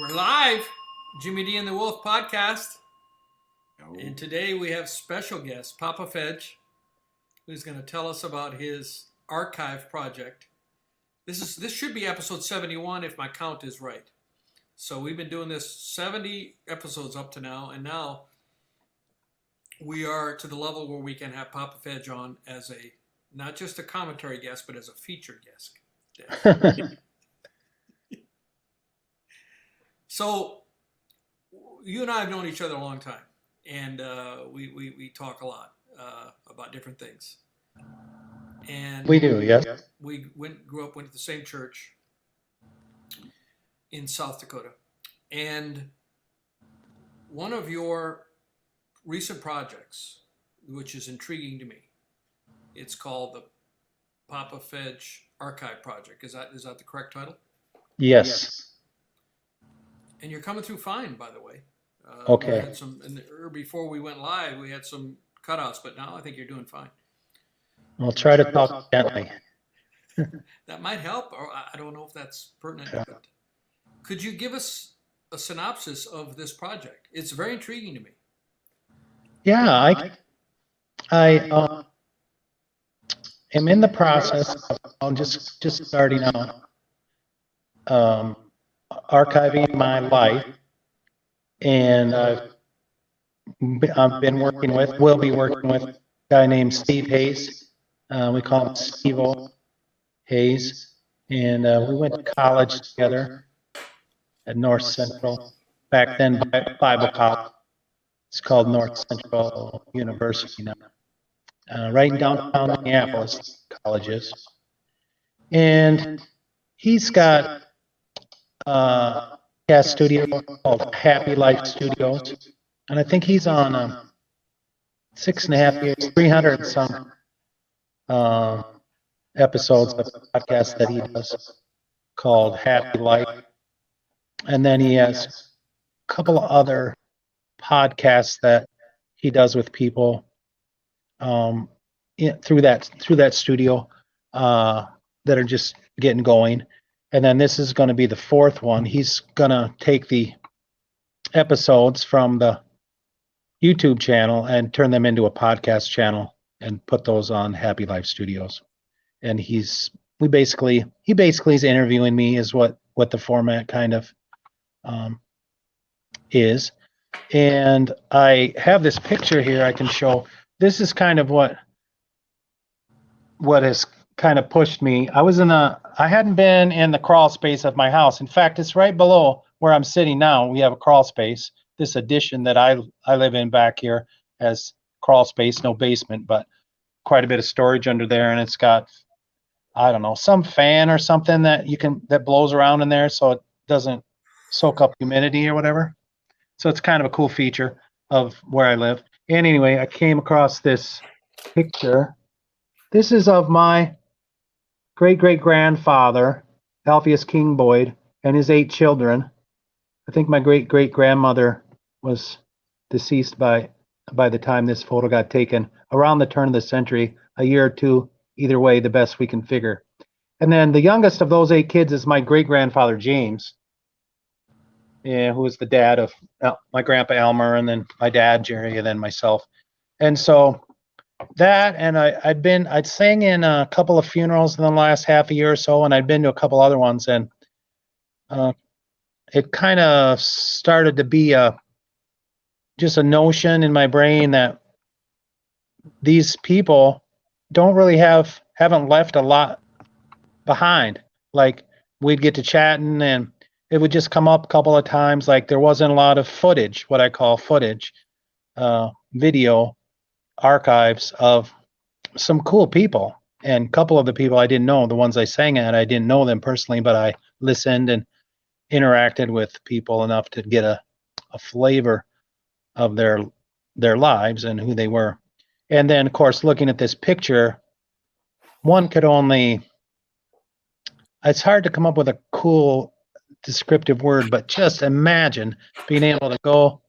We're live, Jimmy D and the Wolf podcast. Oh. And today we have special guest, FFej, who's going to tell us about his archive project. This should be episode 71 if my count is right. So we've been doing this 70 episodes up to now, and now we are to the level where we can have FFej on as a not just a commentary guest, but as a featured guest. So you and I have known each other a long time, and we talk a lot about different things. And we do, yes. We went to the same church in South Dakota, and one of your recent projects, which is intriguing to me, it's called the FFej Archive Project. Is that the correct title? Yes. And you're coming through fine, by the way. Okay. We had before we went live, we had some cutouts, but now I think you're doing fine. We'll try to talk gently. That might help, or I don't know if that's pertinent. Yeah. But could you give us a synopsis of this project? It's very intriguing to me. Yeah, I am in the process of just starting out archiving my life, and will be working with a guy named Steve Hayes. We call him Steve Hayes, and we went to college together at North Central. Back then, Bible College. It's called North Central University now. Right in downtown Minneapolis, colleges. And he's got a cast studio called Happy Life Studios. And I think he's on 6.5 years, 300 and some episodes of the podcast that he does called Happy Life. And then he has a couple of other podcasts that he does with people through that studio that are just getting going. And then this is going to be the fourth one. He's going to take the episodes from the YouTube channel and turn them into a podcast channel and put those on Happy Life Studios. And he basically is interviewing me, is what the format kind of is. And I have this picture here I can show. This is kind of what has kind of pushed me. I hadn't been in the crawl space of my house. In fact, it's right below where I'm sitting now. We have a crawl space. This addition that I live in back here has crawl space, no basement, but quite a bit of storage under there. And it's got, I don't know, some fan or something that blows around in there so it doesn't soak up humidity or whatever. So it's kind of a cool feature of where I live. And anyway, I came across this picture. This is of my great-great-grandfather, Alpheus King Boyd, and his 8 children. I think my great-great-grandmother was deceased by the time this photo got taken, around the turn of the century, a year or two, either way, the best we can figure. And then the youngest of those 8 kids is my great-grandfather, James, who was the dad of my grandpa Elmer, and then my dad Jerry, and then myself. And so that, and I'd sang in a couple of funerals in the last half a year or so, and I'd been to a couple other ones, and it kind of started to be just a notion in my brain that these people haven't left a lot behind. Like, we'd get to chatting, and it would just come up a couple of times, like there wasn't a lot of footage, what I call footage, video archives of some cool people. And a couple of the people I didn't know, the ones I sang at, I didn't know them personally, but I listened and interacted with people enough to get a flavor of their lives and who they were. And then, of course, looking at this picture, it's hard to come up with a cool descriptive word, but just imagine being able to go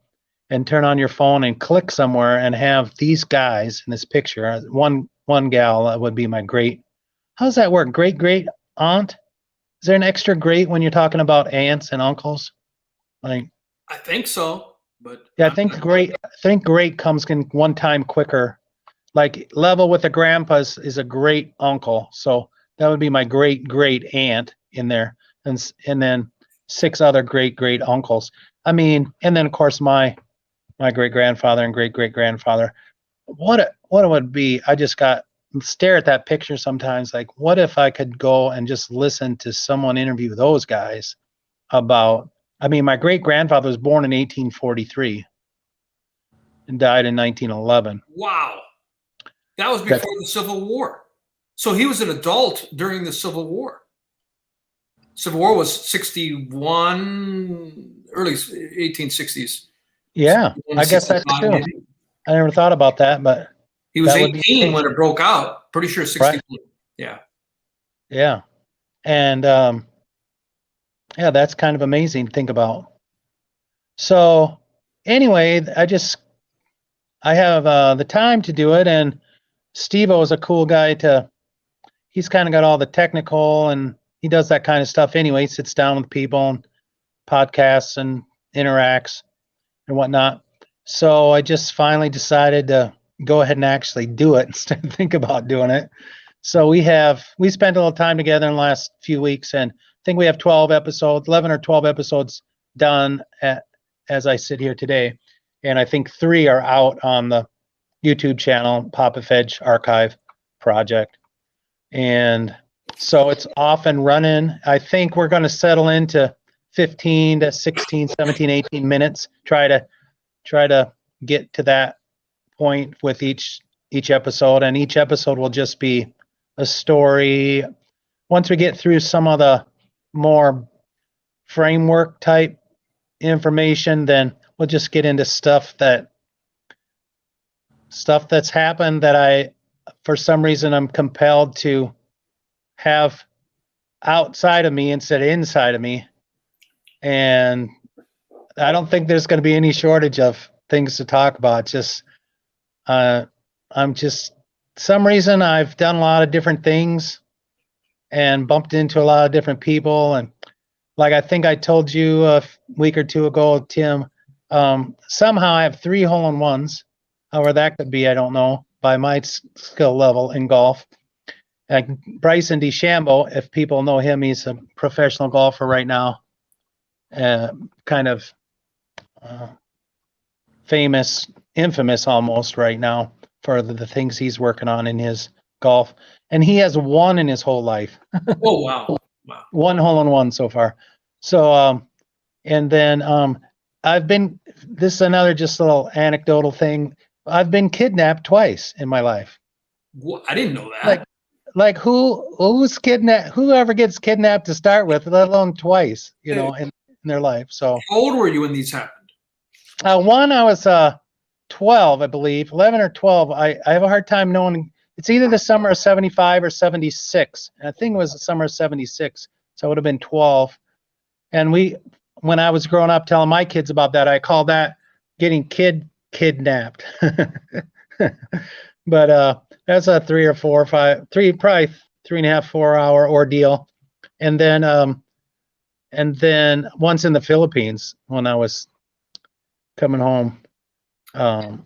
and turn on your phone and click somewhere and have these guys in this picture. One gal would be my how's that work? Great aunt? Is there an extra great when you're talking about aunts and uncles? Like, I think so, but yeah, I think great comes in one time quicker. Like level with the grandpas is a great uncle, so that would be my great great aunt in there, and then six other great great uncles. I mean, and then of course my great grandfather and great great grandfather. What it would be? I just got stare at that picture sometimes. Like, what if I could go and just listen to someone interview those guys about? I mean, my great grandfather was born in 1843 and died in 1911. wow, that was That's before the Civil War. So he was an adult during the Civil War. Civil War was 61, early 1860s. yeah. I guess that's 65 true. maybe. I never thought about that, but He was that would be 18 when it broke out. Pretty sure 61. right. Yeah. Yeah, and yeah, that's kind of amazing to think about. So anyway, I have the time to do it, and Steve-O is a cool guy to. He's kind of got all the technical, and he does that kind of stuff anyway. He sits down with people and podcasts and interacts and whatnot. So I just finally decided to go ahead and actually do it instead of think about doing it. So we spent a little time together in the last few weeks, and I think we have 11 or 12 episodes done as I sit here today. And I think 3 are out on the YouTube channel, FFej Archive Project. And so it's off and running. I think we're going to settle into 15 to 16, 17, 18 minutes. Try to get to that point with each episode, and each episode will just be a story. Once we get through some of the more framework type information, then we'll just get into stuff that's happened that I, for some reason, I'm compelled to have outside of me instead of inside of me. And I don't think there's going to be any shortage of things to talk about. Just I'm just some reason I've done a lot of different things and bumped into a lot of different people. And like I think I told you a week or two ago, Tim, somehow I have 3 hole-in-ones. However that could be, I don't know, by my skill level in golf. Like Bryson DeChambeau, if people know him, he's a professional golfer right now, kind of famous, infamous almost right now for the things he's working on in his golf. And he has 1 in his whole life. Oh, wow. Wow. 1 hole-in-one so far. So, and then this is another just little anecdotal thing. I've been kidnapped twice in my life. What? I didn't know that. Like who's kidnapped? Whoever gets kidnapped to start with, let alone twice, in their life. So how old were you when these happened? One, I was 12, I believe, 11 or 12. I have a hard time knowing. It's either the summer of 75 or 76. And I think it was the summer of 76. So it would have been 12. And when I was growing up telling my kids about that, I called that getting kidnapped. But that's a 3 or 4 or 5, probably 3.5, 4 hour ordeal. And then once in the Philippines when I was coming home. Oh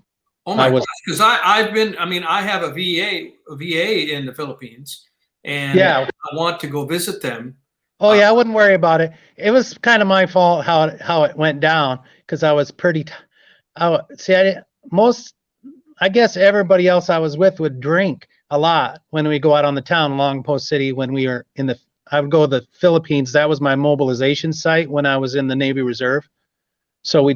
my gosh, because I have a VA in the Philippines, and yeah. I want to go visit them. Oh yeah, I wouldn't worry about it. It was kind of my fault how it went down because I was I guess everybody else I was with would drink a lot when we go out on the town, Long Post City. When we were I would go to the Philippines. That was my mobilization site when I was in the Navy Reserve. So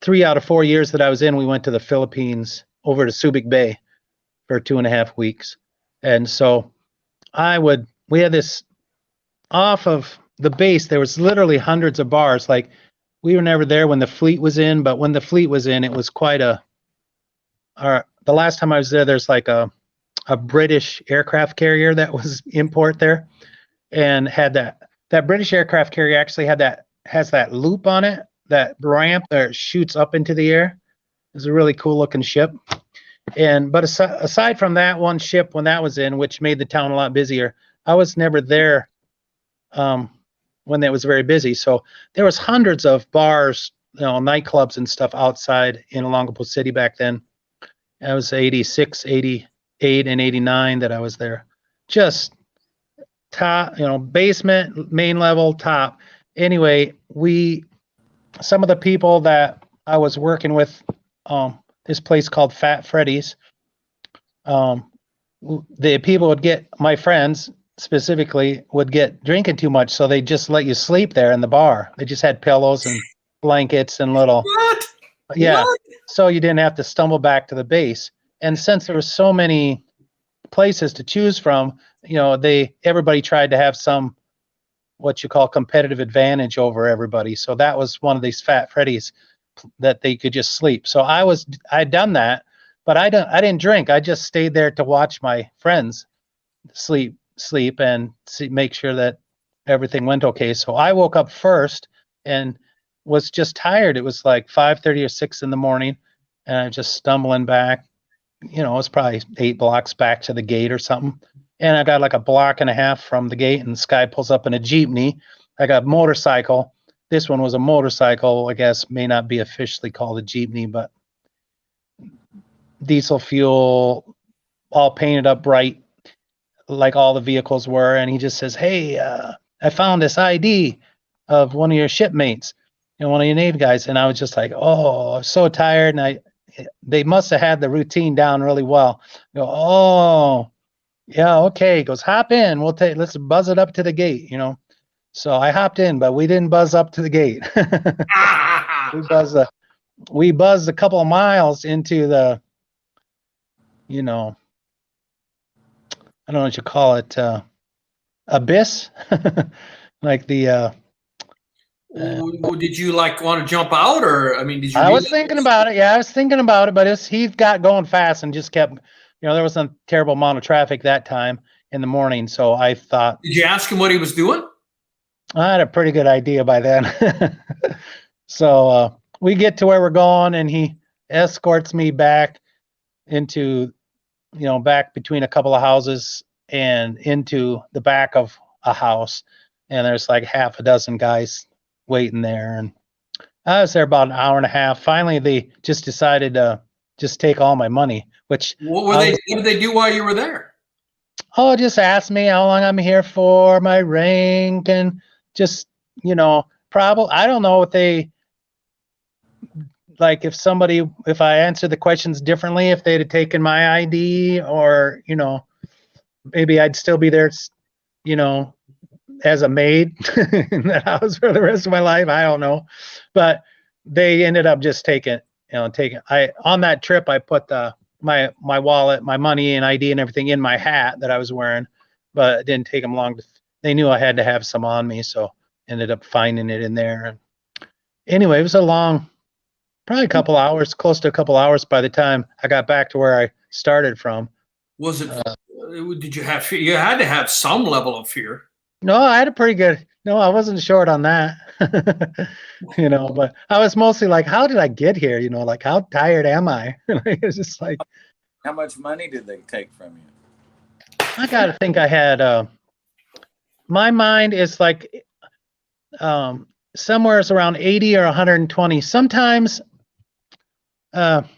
3 out of 4 years that I was in, we went to the Philippines over to Subic Bay for 2.5 weeks. And so we had this off of the base. There was literally hundreds of bars. Like we were never there when the fleet was in, but when the fleet was in, it was quite the last time I was there, there's like a British aircraft carrier that was import there and had that British aircraft carrier actually has that loop on it, that ramp that shoots up into the air. It's a really cool looking ship. But aside from that one ship, when that was in, which made the town a lot busier, I was never there when it was very busy. So there was hundreds of bars, nightclubs and stuff outside in Olongapo City back then. I was 86, 88, and 89 that I was there. Just top, basement, main level, top. Anyway, some of the people that I was working with, this place called Fat Freddy's, the people would get, my friends specifically, would get drinking too much, so they just let you sleep there in the bar. They just had pillows and blankets and little, What? yeah, What? so you didn't have to stumble back to the base. And since there were so many places to choose from, everybody tried to have some, what you call, competitive advantage over everybody. So that was one of these Fat Freddy's that they could just sleep. So I'd done that, but I didn't drink. I just stayed there to watch my friends sleep and make sure that everything went okay. So I woke up first and was just tired. It was like 5:30 or 6 in the morning, and I was just stumbling back. It was probably 8 blocks back to the gate or something. And I got like a block and a half from the gate, and this guy pulls up in a Jeepney. I got a motorcycle. This one was a motorcycle, I guess, may not be officially called a Jeepney, but diesel fuel, all painted up bright, like all the vehicles were. And he just says, "Hey, I found this ID of one of your shipmates, one of your Navy guys." And I was just like, oh, I'm so tired. And they must have had the routine down really well. I go, oh, yeah, okay. He goes, "Hop in. Let's buzz it up to the gate, So I hopped in, but we didn't buzz up to the gate. We buzzed a couple of miles into the, I don't know what you call it, abyss, like the. Did you want to jump out, or did you? I was thinking about it. Yeah, I was thinking about it, but he got going fast and just kept. There wasn't a terrible amount of traffic that time in the morning, so I thought. Did you ask him what he was doing? I had a pretty good idea by then. So we get to where we're going, and he escorts me back into, back between a couple of houses and into the back of a house. And there's like half a dozen guys waiting there. And I was there about an hour and a half. Finally, they just decided to just take all my money, which. What did they do while you were there? Oh, just ask me how long I'm here for, my rank, and just, probably, I don't know if if I answered the questions differently, if they'd have taken my ID, or, maybe I'd still be there, as a maid in the house for the rest of my life. I don't know. But they ended up just on that trip, I put my wallet, my money and ID and everything in my hat that I was wearing, but it didn't take them long they knew I had to have some on me. So ended up finding it in there. And anyway, it was probably a couple hours, close to a couple hours by the time I got back to where I started from. Was it, did you have fear? You had to have some level of fear. No, I had I wasn't short on that, but I was mostly like, how did I get here? Like, how tired am I? It's just like. How much money did they take from you? I got to think I had, my mind is like, somewhere around 80 or 120. Sometimes, not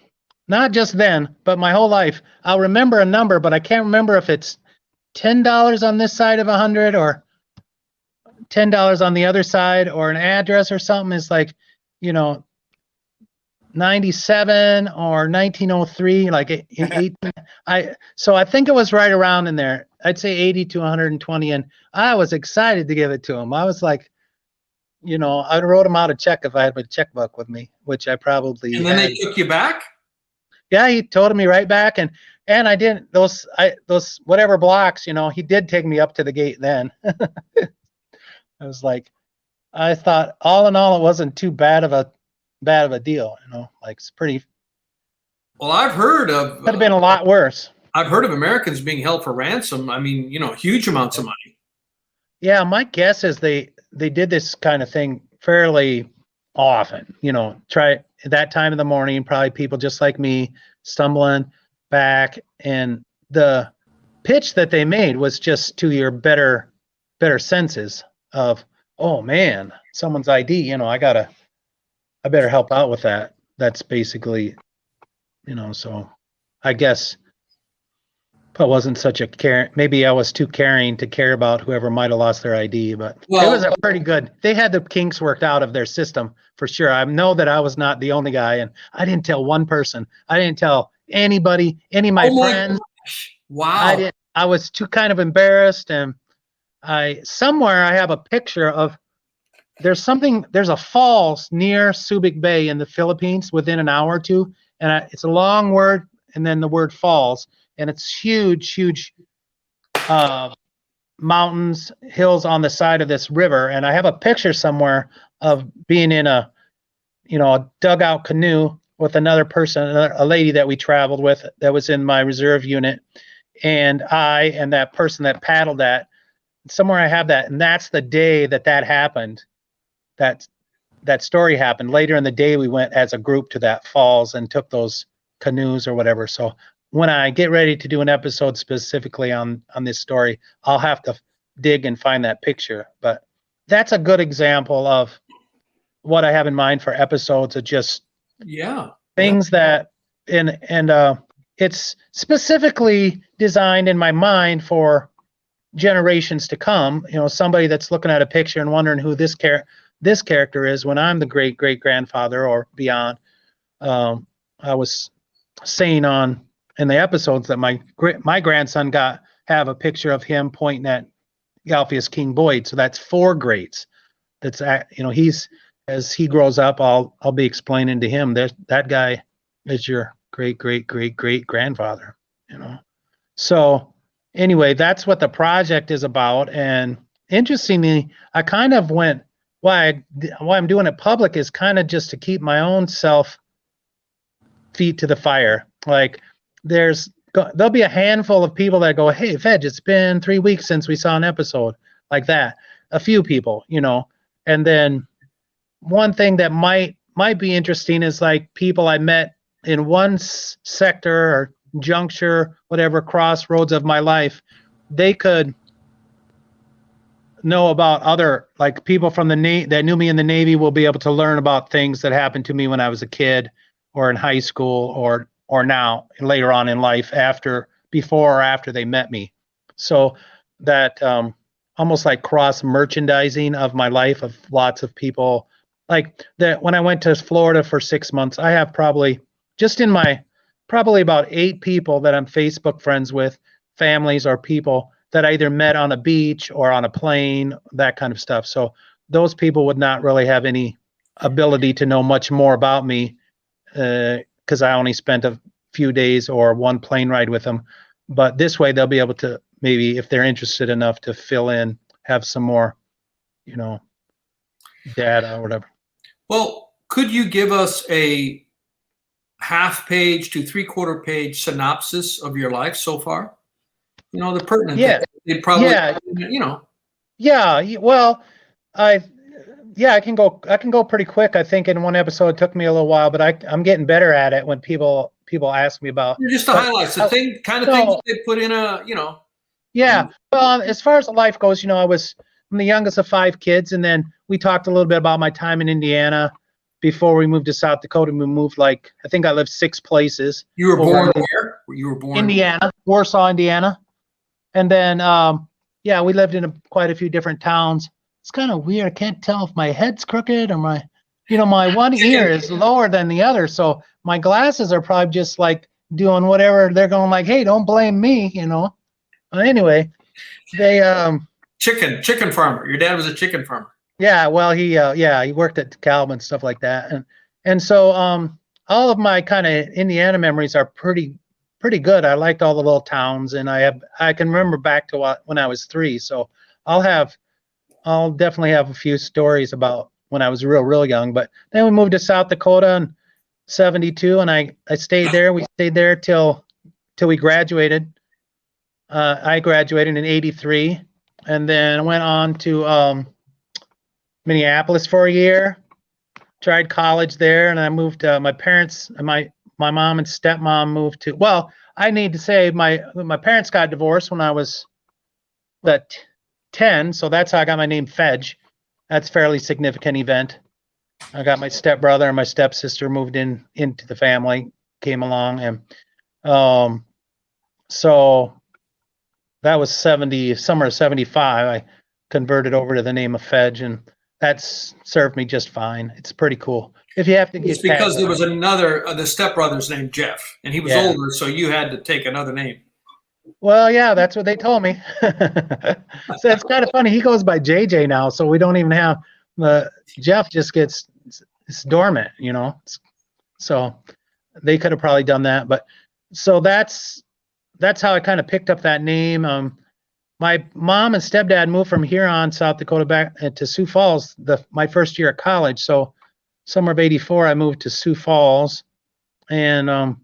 just then, but my whole life, I'll remember a number, but I can't remember if it's $10 on this side of 100 or $10 on the other side, or an address or something is like, 97 or 1903, like 18. So I think it was right around in there. I'd say 80 to 120, and I was excited to give it to him. I was like, I wrote him out a check if I had my checkbook with me, which I probably. And then they took you back? Yeah, he told me right back, and I didn't those whatever blocks, he did take me up to the gate then. I was like, I thought all in all it wasn't too bad of a deal, like it's pretty. Well, I've heard of. Could have been a lot worse. I've heard of Americans being held for ransom. Huge amounts of money. Yeah, my guess is they did this kind of thing fairly often. Try at that time of the morning, probably people just like me stumbling back, and the pitch that they made was just to your better senses of oh man, someone's ID, I better help out with that. That's basically, so I guess I wasn't such a care. Maybe I was too caring to care about whoever might have lost their ID, but it was Well, a pretty good. They had the kinks worked out of their system for sure. I know that I was not the only guy, and I didn't tell one person. I didn't tell anybody, any of my oh my friends. gosh. I Wow. didn't. I was too kind of embarrassed, and somewhere I have a picture of there's a falls near Subic Bay in the Philippines within an hour or two, and it's a long word and then the word falls, and it's huge uh, mountains, hills on the side of this river, and I have a picture somewhere of being in a dugout canoe with another person, a lady that we traveled with that was in my reserve unit, and I and that person that paddled that. Somewhere I have that, and that's the day that happened. That that story happened later in the day. We went as a group to that falls and took those canoes or whatever. So when I get ready to do an episode specifically on this story, I'll have to dig and find that picture. But that's a good example of what I have in mind for episodes of just Yeah. things that and it's specifically designed in my mind for generations to come. Somebody that's looking at a picture and wondering who this character is when I'm the great great grandfather or beyond. I was saying on in the episodes that my grandson have a picture of him pointing at Alpheus King Boyd, so that's 4 greats. That's he's as he grows up, I'll be explaining to him that guy is your great great great great grandfather. So anyway, that's what the project is about. And interestingly, I kind of went why I'm doing it public is kind of just to keep my own self feet to the fire. Like there'll be a handful of people that go, "Hey, Fej, it's been 3 weeks since we saw an episode," like that. A few people, and then one thing that might be interesting is like people I met in one sector or juncture, whatever crossroads of my life, they could know about other like people from the that knew me in the Navy will be able to learn about things that happened to me when I was a kid or in high school or now later on in life before or after they met me. So that almost like cross merchandising of my life of lots of people like that. When I went to Florida for 6 months, I have probably about 8 people that I'm Facebook friends with, families or people that I either met on a beach or on a plane, that kind of stuff. So those people would not really have any ability to know much more about me because I only spent a few days or one plane ride with them. But this way they'll be able to maybe, if they're interested enough to fill in, have some more, data or whatever. Well, could you give us a half-page to three-quarter page synopsis of your life so far? The pertinent Yeah. things. They probably, Yeah. Yeah. Well, I can go pretty quick. I think in one episode it took me a little while, but I'm getting better at it when people ask me about. Just the highlights, the things that they put in Yeah. Well, as far as life goes, I'm the youngest of 5 kids, and then we talked a little bit about my time in Indiana before we moved to South Dakota. We moved I think I lived 6 places. You were born where? You were born Indiana, Warsaw, Indiana, and then we lived in quite a few different towns. It's kind of weird. I can't tell if my head's crooked or my one ear is lower than the other, so my glasses are probably just like doing whatever they're going like, hey, don't blame me, Anyway, they chicken farmer. Your dad was a chicken farmer. Yeah, well, he worked at DeKalb and stuff like that, and so all of my kind of Indiana memories are pretty good. I liked all the little towns, and I can remember back to when I was 3. So I'll definitely have a few stories about when I was real young. But then we moved to South Dakota in '72, and I stayed there. We stayed there till we graduated. I graduated in '83, and then went on to Minneapolis for a year. Tried college there, and I moved. My parents, my mom and stepmom moved to. Well, I need to say my parents got divorced when I was 10, so that's how I got my name Fej. that's fairly significant event. I got my stepbrother and my stepsister moved into the family, came along, and so that was summer of 75. I converted over to the name of Fej, and that's served me just fine. It's pretty cool. If you have to It's get because tagged there on. was another, the stepbrother's named Jeff, and he was Yeah. older, so you had to take another name. Well, yeah, that's what they told me. So it's kind of funny. He goes by JJ now, so we don't even have Jeff. Just gets it's dormant, you know. So they could have probably done that, but so that's how I kind of picked up that name. My mom and stepdad moved from Huron, South Dakota, back to Sioux Falls my first year at college. So summer of '84, I moved to Sioux Falls, and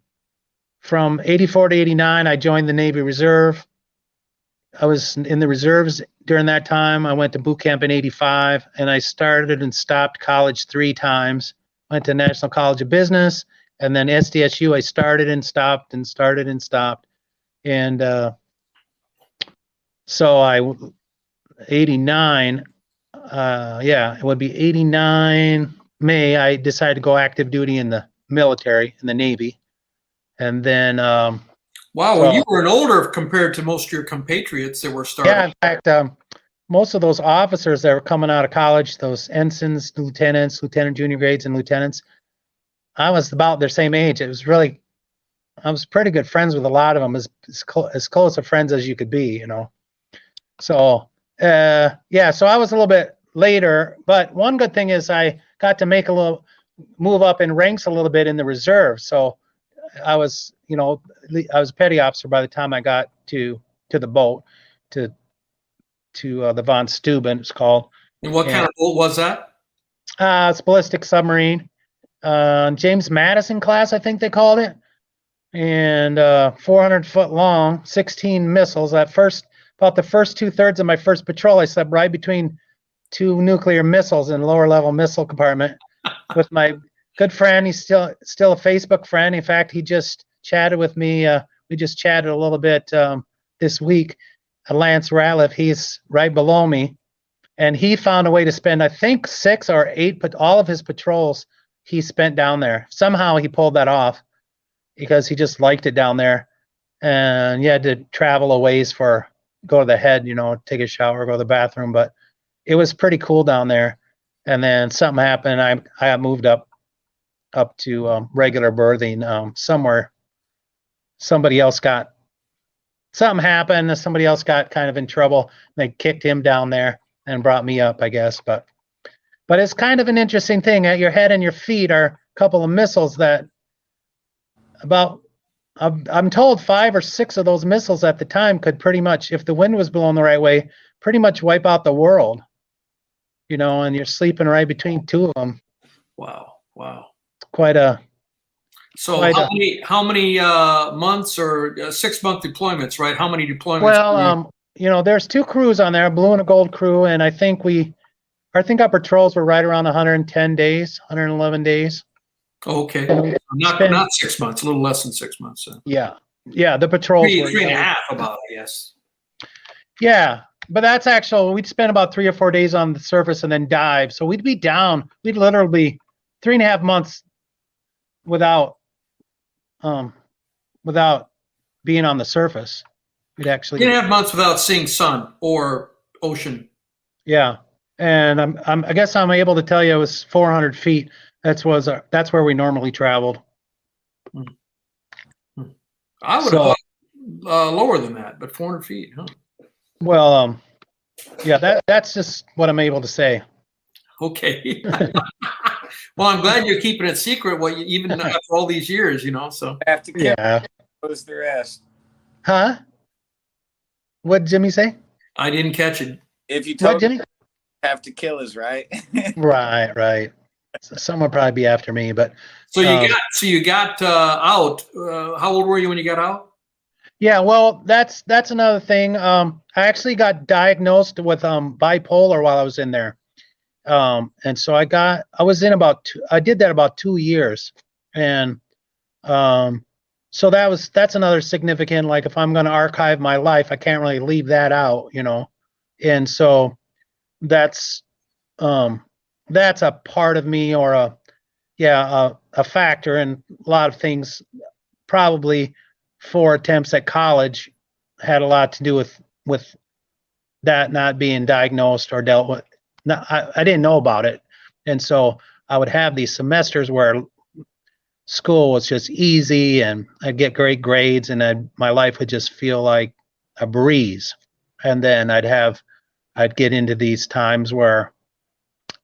from '84 to '89, I joined the Navy Reserve. I was in the reserves during that time. I went to boot camp in '85, and I started and stopped college 3 times. Went to National College of Business, and then SDSU. I started and stopped and started and stopped, and so 89. Yeah, it would be '89 May. I decided to go active duty in the military, in the Navy, and then Wow, so well, you were an older compared to most of your compatriots that were starting. yeah, in fact, most of those officers that were coming out of college, those ensigns, lieutenants, lieutenant junior grades, and lieutenants, I was about their same age. I was pretty good friends with a lot of them, as close of friends as you could be, you know. So, yeah, so I was a little bit later, but one good thing is I got to make a little move up in ranks a little bit in the reserve. So I was, you know, I was a petty officer by the time I got to the boat, to the von Steuben, it's called. And what kind of boat was that? It's ballistic submarine, James Madison class, I think they called it, and 400 foot long, 16 missiles. About the first 2/3 of my first patrol, I slept right between 2 nuclear missiles in the lower level missile compartment with my good friend. He's still a Facebook friend. In fact, he just chatted with me. We just chatted a little bit this week. Lance Ratliff, he's right below me, and he found a way to spend, I think, 6 or 8, but all of his patrols he spent down there. Somehow he pulled that off because he just liked it down there, and you had to travel a ways go to the head, you know, take a shower, go to the bathroom, but it was pretty cool down there. And then something happened. I got moved up to regular berthing somewhere. Something happened. Somebody else got kind of in trouble. They kicked him down there and brought me up, I guess. But it's kind of an interesting thing. At your head and your feet are a couple of missiles that I'm told 5 or 6 of those missiles at the time could pretty much, if the wind was blowing the right way, pretty much wipe out the world. You know, and you're sleeping right between 2 of them. Wow. So how many months or 6-month deployments, right? How many deployments? Well, you know, there's 2 crews on there, blue and a gold crew, and I think our patrols were right around 110 days, 111 days. Okay, not 6 months, a little less than 6 months. So. Yeah, the patrols were 3.5 about, yes. Yeah, but that's actual. We'd spend about 3 or 4 days on the surface and then dive. So we'd be down. We'd literally be 3.5 months without being on the surface. We'd actually 3.5 months without seeing sun or ocean. Yeah, and I guess I'm able to tell you it was 400 feet. That's where we normally traveled. I would have thought lower than that, but 400 feet, huh? Well, yeah, that's just what I'm able to say. Okay. Well, I'm glad you're keeping it secret. Even after all these years, you know. So Have to Yeah. close the rest. Huh? What'd Jimmy say? I didn't catch it. If you What, told Jimmy? have to kill us, right? Right. So someone will probably be after me, but So you got out. How old were you when you got out? yeah, well, that's another thing. I actually got diagnosed with bipolar while I was in there. And so I did that about 2 years. And so that's another significant, like if I'm going to archive my life, I can't really leave that out, you know. And so that's that's a part of me, or a factor in a lot of things. Probably 4 attempts at college had a lot to do with that not being diagnosed or dealt with. No, I didn't know about it, and so I would have these semesters where school was just easy, and I'd get great grades, and my life would just feel like a breeze. And then I'd get into these times where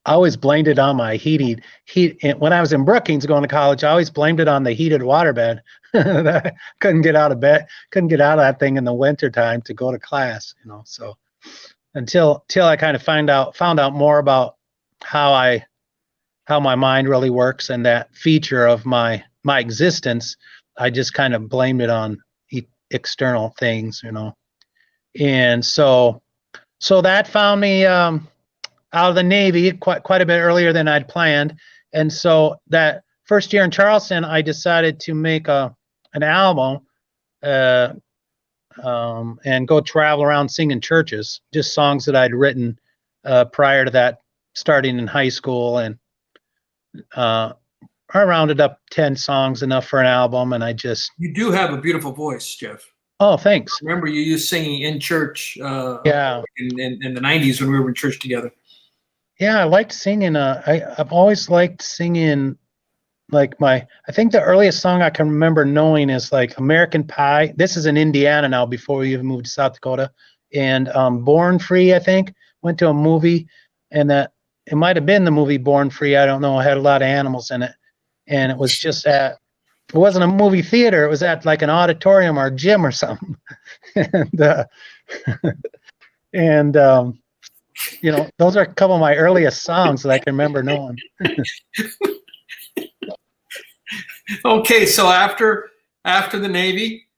I always blamed it on my heat. When I was in Brookings going to college, I always blamed it on the heated waterbed. I couldn't get out of bed, couldn't get out of that thing in the winter time to go to class, So until I kind of found out more about how my mind really works and that feature of my existence, I just kind of blamed it on external things, And so that found me out of the Navy quite a bit earlier than I'd planned. And so that first year in Charleston, I decided to make an album and go travel around singing churches, just songs that I'd written prior to that, starting in high school. And I rounded up 10 songs, enough for an album. And You do have a beautiful voice, Jeff. Oh, thanks. Remember, you used singing in church in the 90s when we were in church together. Yeah, I liked singing. I've always liked singing. Like I think the earliest song I can remember knowing is like American Pie. This is in Indiana now, before we even moved to South Dakota. And Born Free, I think, went to a movie, and that it might have been the movie Born Free. I don't know. It had a lot of animals in it. And it was just it wasn't a movie theater. It was at like an auditorium or a gym or something. and those are a couple of my earliest songs that I can remember knowing. Okay, so after the Navy,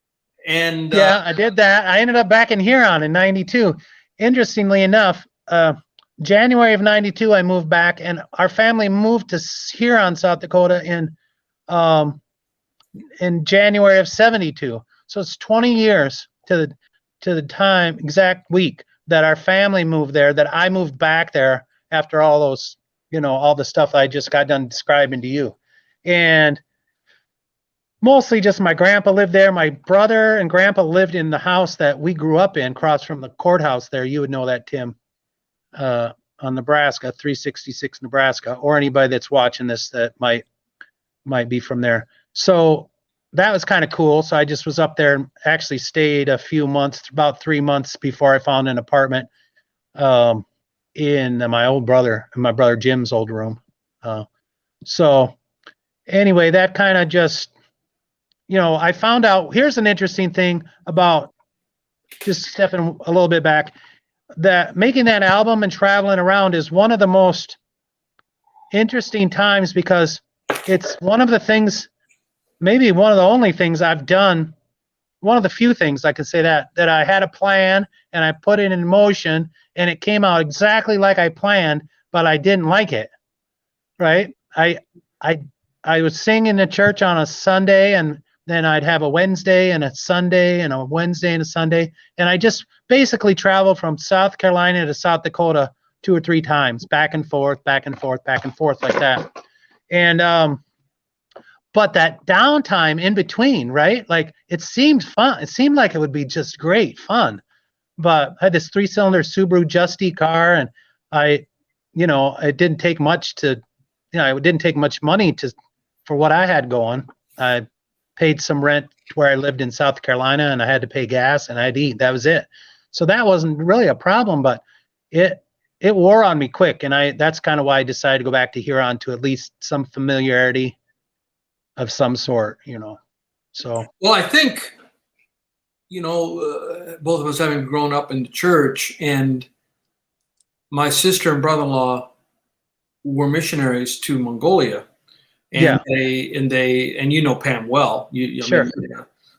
and I did that. I ended up back in Huron in '92. Interestingly enough, January of '92, I moved back, and our family moved to Huron, South Dakota in January of '72. So it's 20 years to the time, exact week that our family moved there, that I moved back there after all those, all the stuff I just got done describing to you. And mostly just my grandpa lived there. My brother and grandpa lived in the house that we grew up in, across from the courthouse there. You would know that, Tim, on Nebraska, 366 Nebraska, or anybody that's watching this that might be from there. So that was kind of cool. So I just was up there and actually stayed a few months, about 3 months, before I found an apartment in my brother Jim's old room. So anyway, that kind of just, I found out, here's an interesting thing about, just stepping a little bit back, that making that album and traveling around is one of the most interesting times, because it's one of the things, maybe one of the only things I've done, one of the few things I can say that I had a plan and I put it in motion and it came out exactly like I planned, but I didn't like it. Right? I would sing in the church on a Sunday, and then I'd have a Wednesday and a Sunday and a Wednesday and a Sunday. And I just basically traveled from South Carolina to South Dakota 2 or 3 times, back and forth, back and forth, back and forth, like that. And but that downtime in between, right? Like, it seemed fun. It seemed like it would be just great fun. But I had this 3-cylinder Subaru Justy car, and it didn't take much it didn't take much money for what I had going. I paid some rent where I lived in South Carolina, and I had to pay gas, and I had to eat. That was it. So that wasn't really a problem, but it wore on me quick. And that's kind of why I decided to go back to Huron, to at least some familiarity of some sort, So. Well, I think, both of us having grown up in the church, and my sister and brother-in-law were missionaries to Mongolia. And they Pam well. Sure.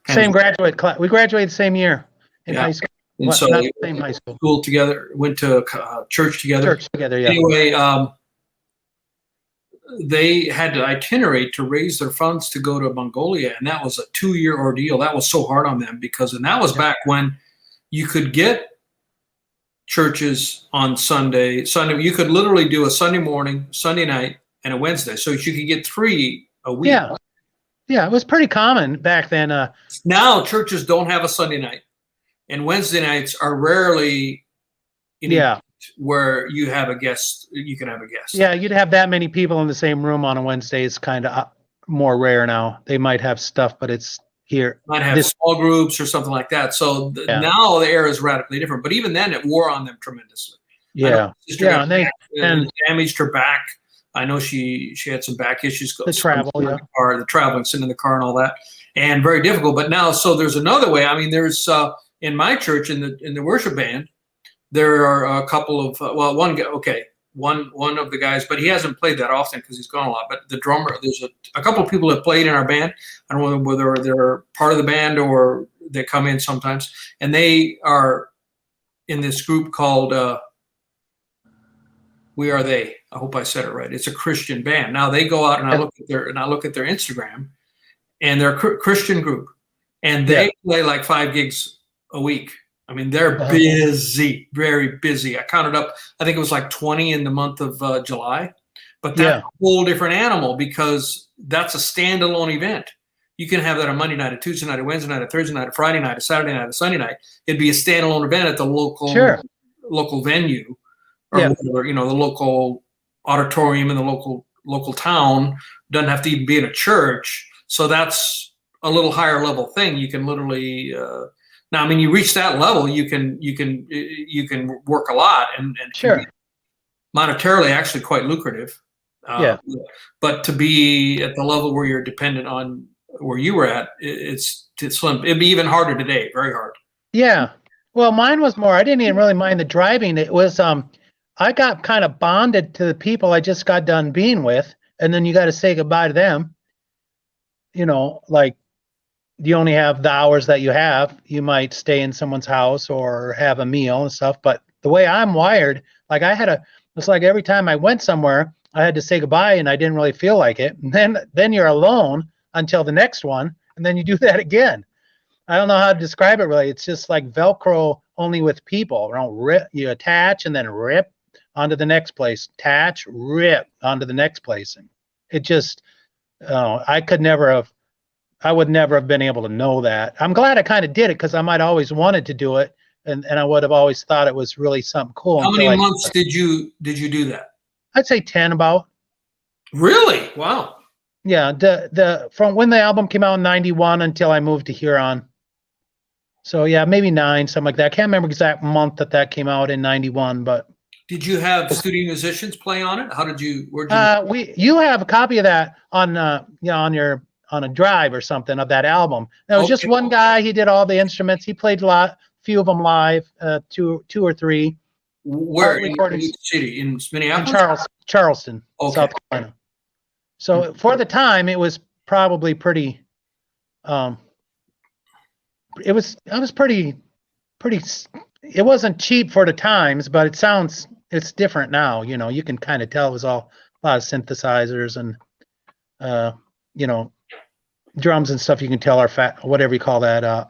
Same graduate class. We graduated the same year in high school. And so not the same high school. School together, went to church together. Yeah. Anyway, they had to itinerate to raise their funds to go to Mongolia, and that was a 2-year ordeal. That was so hard on them, and that was back when you could get churches on Sunday. You could literally do a Sunday morning, Sunday night, and a Wednesday. So you could get 3 a week. Yeah. Yeah, it was pretty common back then. Now churches don't have a Sunday night, and Wednesday nights are rarely where you have a guest. You can have a guest. Yeah, you'd have that many people in the same room on a Wednesday. It's kind of more rare now. They might have stuff, but it's here. Might have small groups or something like that. So now the era is radically different. But even then, it wore on them tremendously. Yeah, and damaged her back. I know she had some back issues. The travel, the traveling, sitting in the car, and all that, and very difficult. But now, so there's another way. I mean, there's in my church in the worship band, there are a couple of one of the guys, but he hasn't played that often because he's gone a lot. But the drummer, there's a couple of people that played in our band. I don't know whether they're part of the band or they come in sometimes, and they are in this group called We Are They. I hope I said it right. It's a Christian band. Now they go out and I look at their Instagram, and they're a Christian group, and they play like 5 gigs a week. I mean, they're busy, very busy. I counted up. I think it was like 20 in the month of July, but that's a whole different animal because that's a standalone event. You can have that on Monday night, a Tuesday night, a Wednesday night, a Thursday night, a Friday night, a Saturday night, a Sunday night. It'd be a standalone event at the local venue, or whatever, the local auditorium in the local town. Doesn't have to even be in a church. So that's a little higher level thing. You can literally now, I mean, you reach that level, you can work a lot and monetarily actually quite lucrative. But to be at the level where you're dependent on where you were at, it's slim. It'd be even harder today. Very hard. Yeah. Well, mine was more. I didn't even really mind the driving. It was I got kind of bonded to the people I just got done being with, and then you got to say goodbye to them. Like you only have the hours that you have. You might stay in someone's house or have a meal and stuff. But the way I'm wired, like it's like every time I went somewhere, I had to say goodbye, and I didn't really feel like it. And then you're alone until the next one, and then you do that again. I don't know how to describe it really. It's just like Velcro, only with people. You attach and then rip onto the next place. Attach, rip onto the next place. And it just, I would never have been able to know that. I'm glad I kind of did it because I might always wanted to do it, and I would have always thought it was really something cool. How many months did you do that? I'd say 10 about. Really? Wow. Yeah, from when the album came out in 91 until I moved to Huron. So yeah, maybe 9, something like that. I can't remember exact month that came out in 91, but. Did you have studio musicians play on it? You have a copy of that on on a drive or something of that album. There was just one guy. He did all the instruments. He played few of them live, 2 or 3. Where in which city? In Minneapolis? In Charleston, South Carolina. So for the time, it was probably pretty. It was pretty. It wasn't cheap for the times, but it's different now. You can kind of tell it was a lot of synthesizers and drums and stuff. You can tell whatever you call that,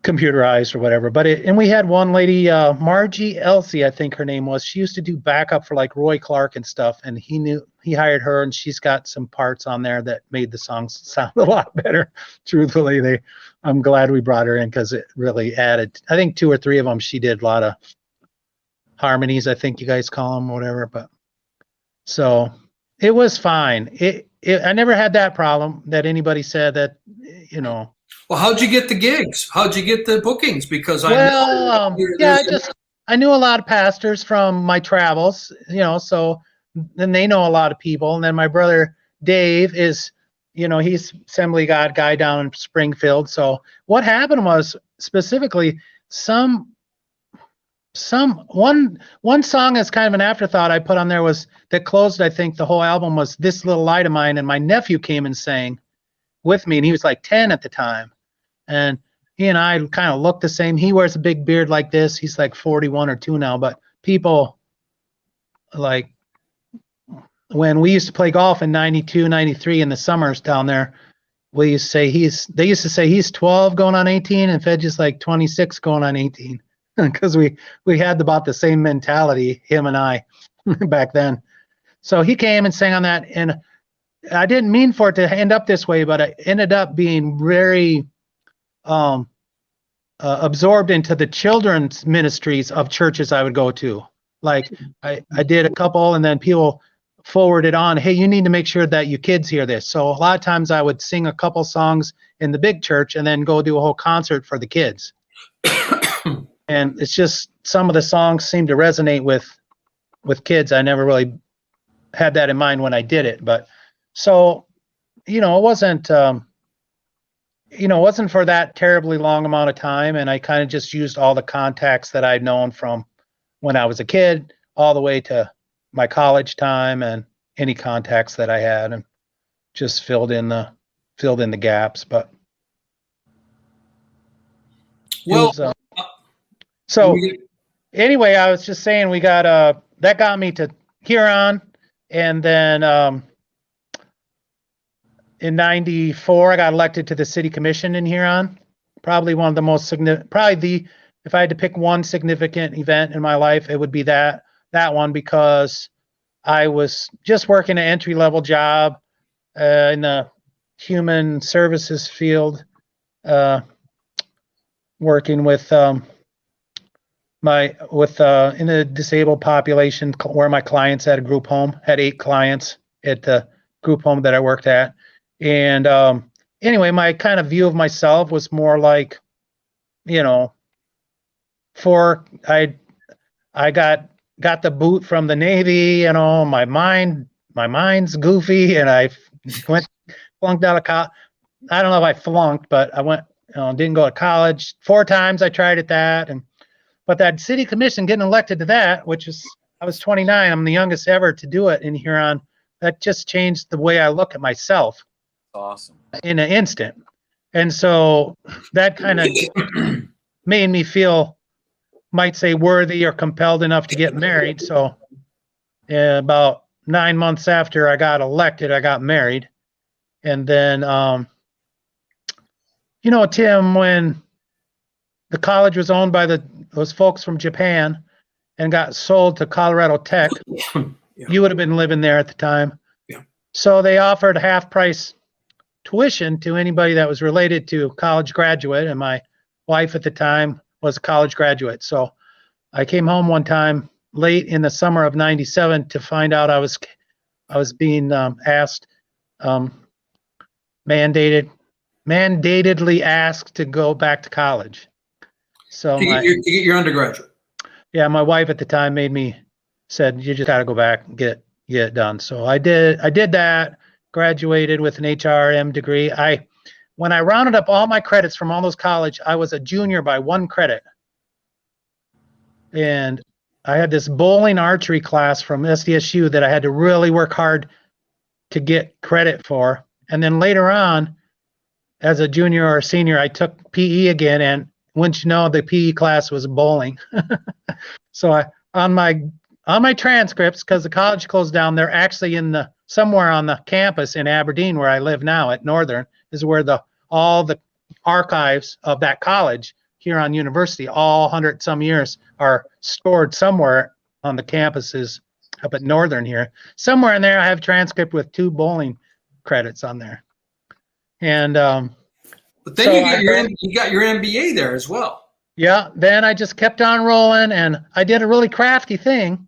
computerized or whatever. And we had one lady, Margie Elsie, I think her name was. She used to do backup for like Roy Clark and stuff, and he hired her, and she's got some parts on there that made the songs sound a lot better. Truthfully, I'm glad we brought her in because it really added. I think 2 or 3 of them she did a lot of harmonies, I think you guys call them, whatever. But so it was fine. I never had that problem that anybody said that, Well, how'd you get the gigs? How'd you get the bookings? Because I knew a lot of pastors from my travels, so then they know a lot of people. And then my brother Dave is, he's Assembly God guy down in Springfield. So what happened was specifically one song as kind of an afterthought I put on there that closed, I think, the whole album was This Little Light of Mine. And my nephew came and sang with me, and he was like 10 at the time. And he and I kind of look the same. He wears a big beard like this. He's like 41 or 2 now. But people, like, when we used to play golf in 92, 93 in the summers down there, they used to say he's 12 going on 18, and Fej is like 26 going on 18. because we had about the same mentality, him and I, back then. So he came and sang on that, and I didn't mean for it to end up this way, but I ended up being very absorbed into the children's ministries of churches I would go to. Like I did a couple, and then people forwarded on, hey, you need to make sure that your kids hear this. So a lot of times I would sing a couple songs in the big church and then go do a whole concert for the kids. And it's just some of the songs seem to resonate with kids. I never really had that in mind when I did it, but so it wasn't for that terribly long amount of time, and I kind of just used all the contacts that I'd known from when I was a kid all the way to my college time, and any contacts that I had, and just filled in the gaps. But Well, so anyway, I was just saying, we got that got me to Huron, and then in '94 I got elected to the city commission in Huron. Probably one of the most significant, if I had to pick one significant event in my life, it would be that one, because I was just working an entry-level job in the human services field, working with in the disabled population, where my clients had a group home, had 8 clients at the group home that I worked at. And anyway, my kind of view of myself was more like, I got the boot from the Navy, my mind's goofy, and I flunked out of college. I don't know if I flunked, but I went, didn't go to college. 4 times I tried at that, but that city commission, getting elected to that, I was 29, I'm the youngest ever to do it in Huron. That just changed the way I look at myself. Awesome. In an instant. And so that kind of made me feel, might say, worthy or compelled enough to get married. So about 9 months after I got elected, I got married. And then, Tim, when the college was owned by those folks from Japan and got sold to Colorado Tech, Yeah. You would have been living there at the time. Yeah. So they offered half price tuition to anybody that was related to college graduate, and my wife at the time was a college graduate. So I came home one time late in the summer of '97 to find out I was being asked, mandatedly asked to go back to college. So to get your undergraduate. Yeah, my wife at the time said, you just got to go back and get it done. So I did that. Graduated with an HRM degree. When I rounded up all my credits from all those college, I was a junior by 1 credit. And I had this bowling archery class from SDSU that I had to really work hard to get credit for. And then later on, as a junior or a senior, I took PE again, and wouldn't you know, the PE class was bowling. So on my transcripts, because the college closed down, they're actually somewhere on the campus in Aberdeen, where I live now at Northern, is where all the archives of that college, Huron University, all 100 some years, are stored somewhere on the campuses up at Northern here. Somewhere in there, I have a transcript with 2 bowling credits on there. And but then you got your MBA there as well. Yeah, then I just kept on rolling, and I did a really crafty thing,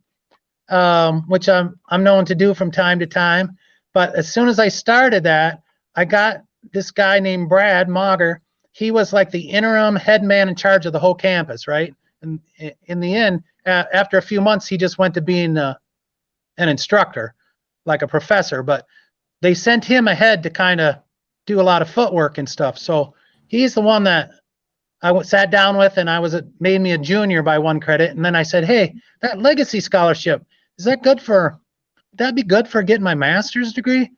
which I'm known to do from time to time. But as soon as I started that, I got this guy named Brad Mauger. He was like the interim head man in charge of the whole campus, right? And in the end, after a few months, he just went to being an instructor, like a professor. But they sent him ahead to kind of do a lot of footwork and stuff. So he's the one that I sat down with, and made me a junior by 1 credit. And then I said, hey, that legacy scholarship, that'd be good for getting my master's degree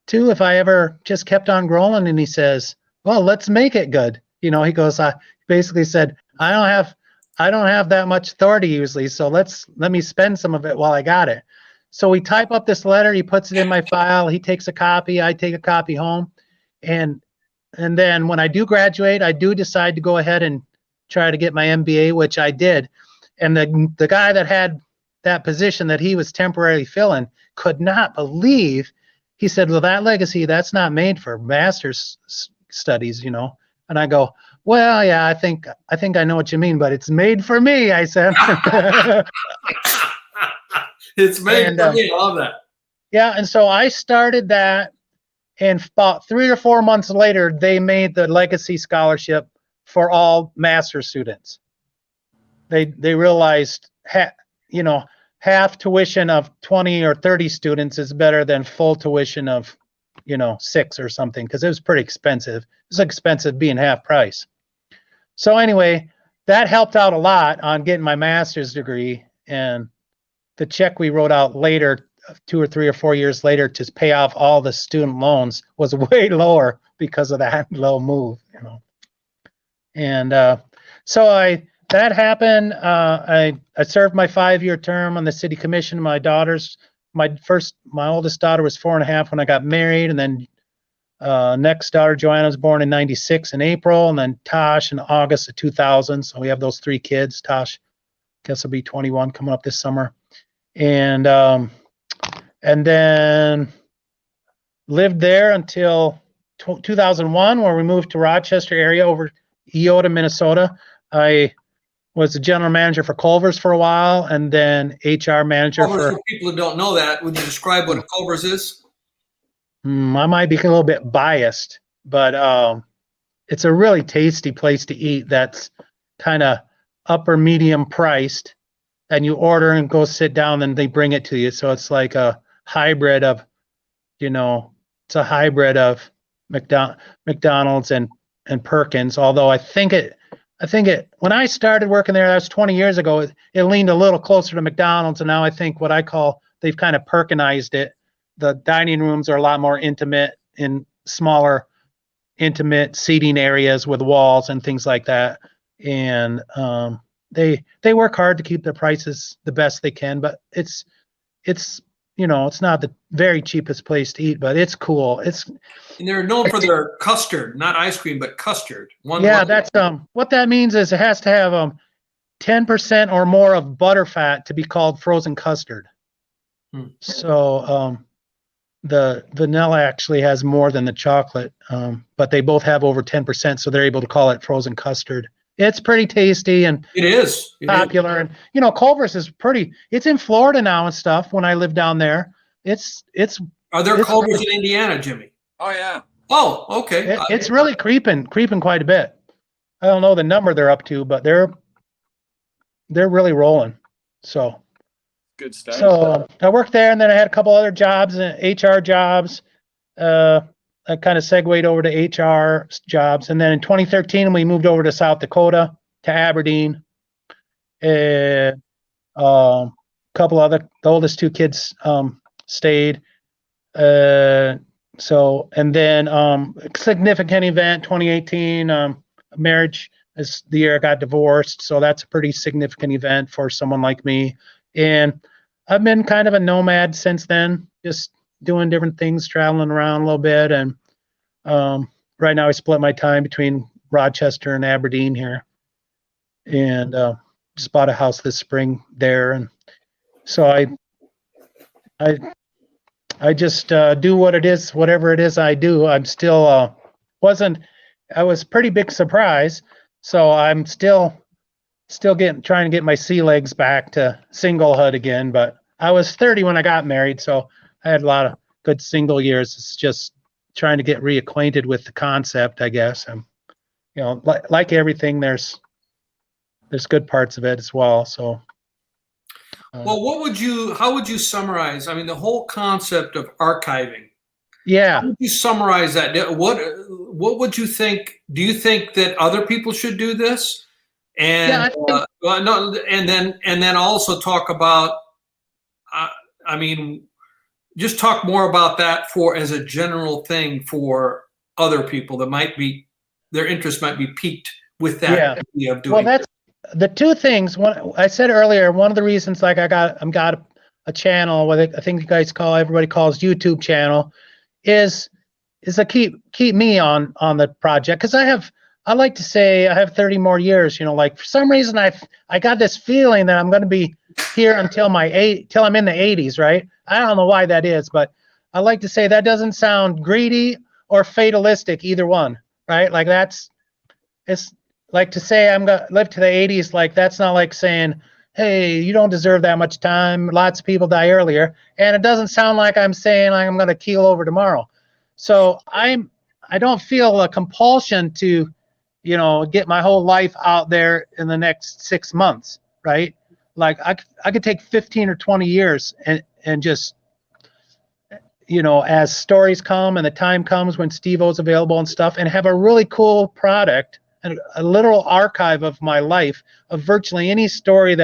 too, if I ever just kept on growing? And he says, well, let's make it good. He goes, I basically said, I don't have that much authority usually, so let me spend some of it while I got it. So we type up this letter, he puts it in my file, he takes a copy, I take a copy home. And then when I do graduate, I do decide to go ahead and try to get my MBA, which I did. And the guy that had that position that he was temporarily filling could not believe. He said, well, that legacy, that's not made for master's studies, And I go, well, yeah, I think I know what you mean, but it's made for me, I said. It's made for me. I love that. Yeah, and so I started that, and about 3 or 4 months later, they made the legacy scholarship for all master students. They realized, half tuition of 20 or 30 students is better than full tuition of, 6 or something, because it was pretty expensive. It was expensive being half price. So anyway, that helped out a lot on getting my master's degree, and the check we wrote out later, 2 or 3 or 4 years later, to pay off all the student loans was way lower because of that little move, And so that happened. I served my 5-year term on the city commission. My oldest daughter was 4.5 when I got married, and then next daughter Joanna was born in '96 in April, and then Tosh in August of 2000. So we have those 3 kids. Tosh, I guess will be 21 coming up this summer, and then lived there until 2001, where we moved to Rochester area over Eota, Minnesota. I was the general manager for Culver's for a while, and then HR manager for people who don't know that. Would you describe what a Culver's is? I might be a little bit biased, but it's a really tasty place to eat. That's kind of upper medium priced, and you order and go sit down, and they bring it to you. So it's like a hybrid of, it's a hybrid of McDonald's and Perkins. Although I think it when I started working there, that was 20 years ago, it leaned a little closer to McDonald's, and now I think they've kind of Perkinized it. The dining rooms are a lot more intimate, in smaller, intimate seating areas with walls and things like that. And they work hard to keep their prices the best they can, but it's not the very cheapest place to eat, but it's cool. And they're known for their custard, not ice cream, but custard. That's what that means is it has to have 10% or more of butter fat to be called frozen custard. So the vanilla actually has more than the chocolate, but they both have over 10%, so they're able to call it frozen custard. It's pretty tasty, and it is popular. And Culver's is it's in Florida now and stuff. When I lived down there, Are there Culver's in Indiana, Jimmy? Oh yeah. Oh, okay. It's really creeping quite a bit. I don't know the number they're up to, but they're really rolling. So good stuff. So I worked there, and then I had a couple other jobs, HR jobs. I kind of segued over to HR jobs. And then in 2013, we moved over to South Dakota, to Aberdeen. A couple other, the oldest 2 kids stayed. And then a significant event, 2018, marriage is the year I got divorced. So that's a pretty significant event for someone like me. And I've been kind of a nomad since then, just doing different things, traveling around a little bit. And right now I split my time between Rochester and Aberdeen here, and just bought a house this spring there. And so I just do whatever it is I do. I'm still I was pretty big surprise. So I'm still trying to get my sea legs back to singlehood again. But I was 30 when I got married, so I had a lot of good single years. It's just trying to get reacquainted with the concept, I guess. And like everything, there's good parts of it as well. So. Well, how would you summarize? I mean, the whole concept of archiving. Yeah. How would you summarize that? What would you think? Do you think that other people should do this? And and then also talk about. I mean, just talk more about that as a general thing for other people that their interest might be piqued with that idea of doing. Well, that's the 2 things. One, I said earlier, one of the reasons I got a channel, what I think everybody calls YouTube channel, is to keep me on the project, because I have I like to say I have 30 more years, like for some reason I got this feeling that I'm going to be here until till I'm in the 80s, right? I don't know why that is, but I like to say that doesn't sound greedy or fatalistic, either one, right? Like it's like to say I'm going to live to the 80s, like that's not like saying, hey, you don't deserve that much time. Lots of people die earlier. And it doesn't sound like I'm saying like I'm going to keel over tomorrow. So I don't feel a compulsion to, get my whole life out there in the next 6 months, right? Like I could take 15 or 20 years and just, as stories come and the time comes when Steve-O's available and stuff, and have a really cool product and a literal archive of my life of virtually anything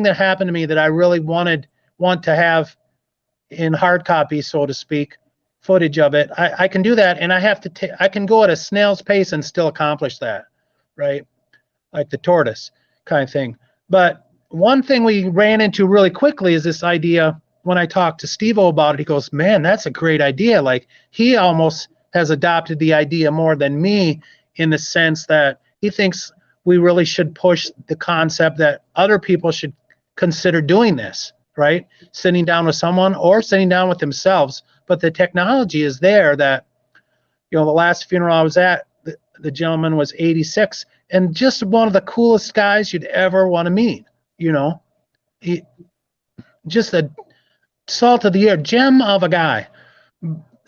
that happened to me that I really want to have in hard copy, so to speak, footage of it. I can do that, and I can go at a snail's pace and still accomplish that, right? Like the tortoise kind of thing. But one thing we ran into really quickly is this idea. When I talked to Steve-O about it, he goes, man, that's a great idea. Like he almost has adopted the idea more than me, in the sense that he thinks we really should push the concept that other people should consider doing this, right? Sitting down with someone or sitting down with themselves. But the technology is there that, the last funeral I was at, the gentleman was 86 and just one of the coolest guys you'd ever want to meet, he, just a salt of the earth gem of a guy.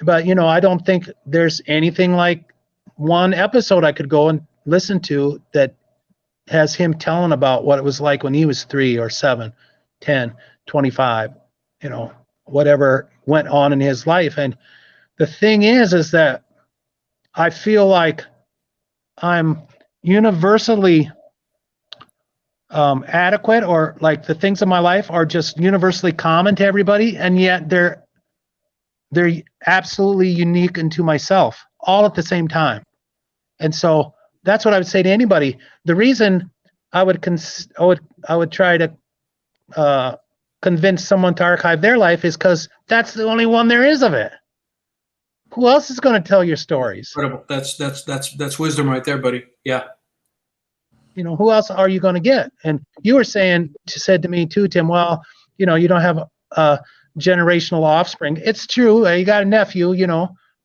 But, I don't think there's anything like one episode I could go and listen to that has him telling about what it was like when he was 3 or 7, 10, 25, whatever went on in his life. And the thing is that I feel like I'm universally adequate, or like the things in my life are just universally common to everybody, and yet they're absolutely unique unto myself all at the same time. And so that's what I would say to anybody. The reason I would try to convince someone to archive their life is because that's the only one there is of it. Who else is going to tell your stories? Incredible. That's wisdom right there, buddy. Yeah. Who else are you going to get? And you said to me too, Tim, well, you don't have a generational offspring. It's true. You got a nephew,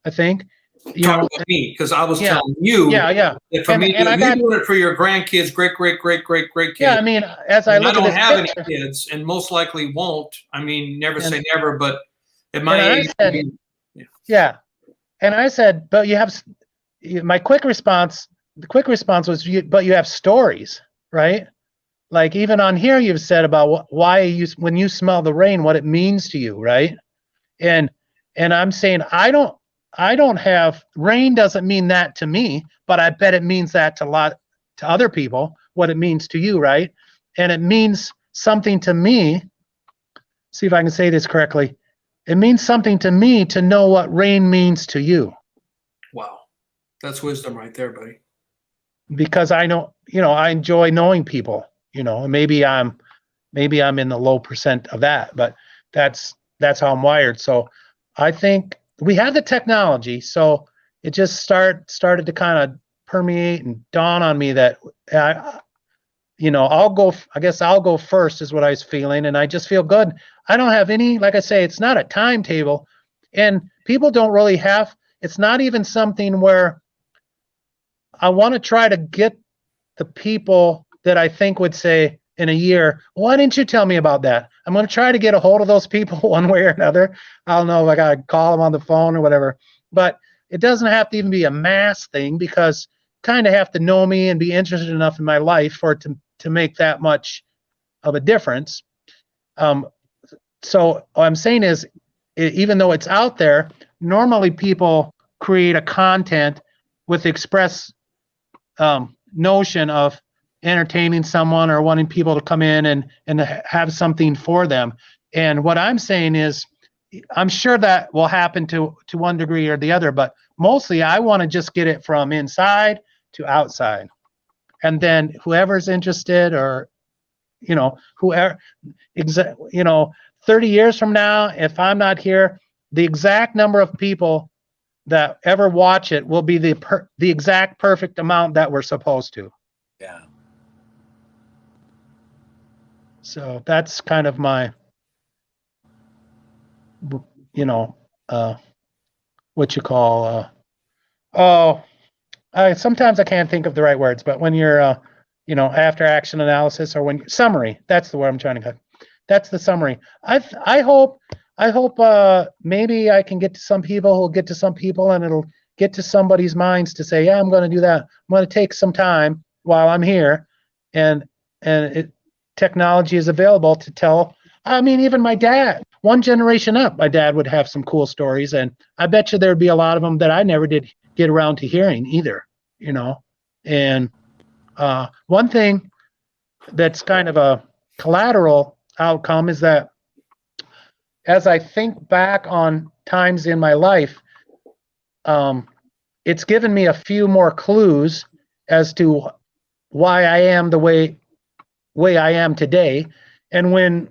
I think. Talk about me, because I was telling you that for me, you're doing it for your grandkids, great kids. Yeah, I mean, as I look at this I don't picture, have any kids, and most likely won't. I mean, never say never, but at my age, yeah. And I said, but you have. My quick response. The quick response was, but you have stories, right? Like even on here, you've said about why when you smell the rain, what it means to you, right? And I'm saying I don't have, rain doesn't mean that to me, but I bet it means that to other people, what it means to you, right? And it means something to me. See if I can say this correctly. It means something to me to know what rain means to you. Wow. That's wisdom right there, buddy. Because I know, I enjoy knowing people, maybe I'm in the low percent of that, but that's how I'm wired. So I think we have the technology. So it just started to kind of permeate and dawn on me that I'll go first is what I was feeling. And I just feel good. I don't have any, like I say, it's not a timetable, and people don't really have, it's not even something where I want to try to get the people that I think would say in a year, why didn't you tell me about that? I'm going to try to get a hold of those people one way or another. I don't know if I got to call them on the phone or whatever, but it doesn't have to even be a mass thing, because kind of have to know me and be interested enough in my life for it to make that much of a difference. So what I'm saying is, even though it's out there, normally people create a content with express notion of entertaining someone or wanting people to come in and have something for them. And what I'm saying is, I'm sure that will happen to one degree or the other, but mostly I want to just get it from inside to outside. And then whoever's interested, or, whoever, 30 years from now, if I'm not here, the exact number of people that ever watch it will be the exact perfect amount that we're supposed to. Yeah. So that's kind of my, you know, what you call, sometimes I can't think of the right words, but when you're, after action analysis, or when summary, that's the word I'm trying to get. That's the summary. I hope maybe I can get to some people who'll get to some people, and it'll get to somebody's minds to say, yeah, I'm going to do that. I'm going to take some time while I'm here, and technology is available to tell. I mean, even my dad, one generation up, my dad would have some cool stories, and I bet you there'd be a lot of them that I never did get around to hearing either, And one thing that's kind of a collateral outcome is that as I think back on times in my life, it's given me a few more clues as to why I am the way I am today. And when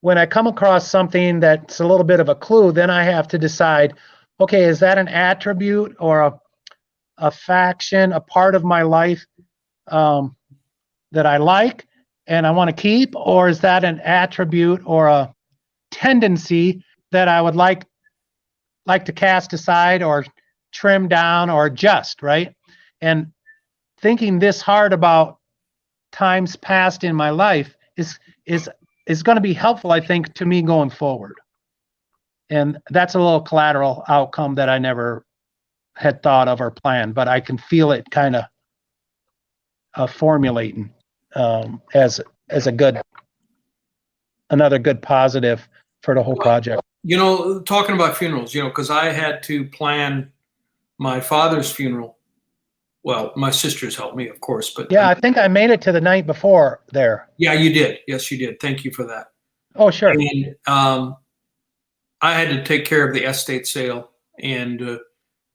I come across something that's a little bit of a clue, then I have to decide, okay, is that an attribute or a faction, a part of my life that I like and I want to keep, or is that an attribute or a tendency that I would like to cast aside or trim down or adjust, right? And thinking this hard about times past in my life is going to be helpful, I think, to me going forward. And that's a little collateral outcome that I never had thought of or planned, but I can feel it kind of formulating as another good positive for the whole project. Talking about funerals, because I had to plan my father's funeral. Well, my sisters helped me, of course, but yeah, I think I made it to the night before there. Yeah, you did. Yes, you did. Thank you for that. Oh, sure. And I had to take care of the estate sale, and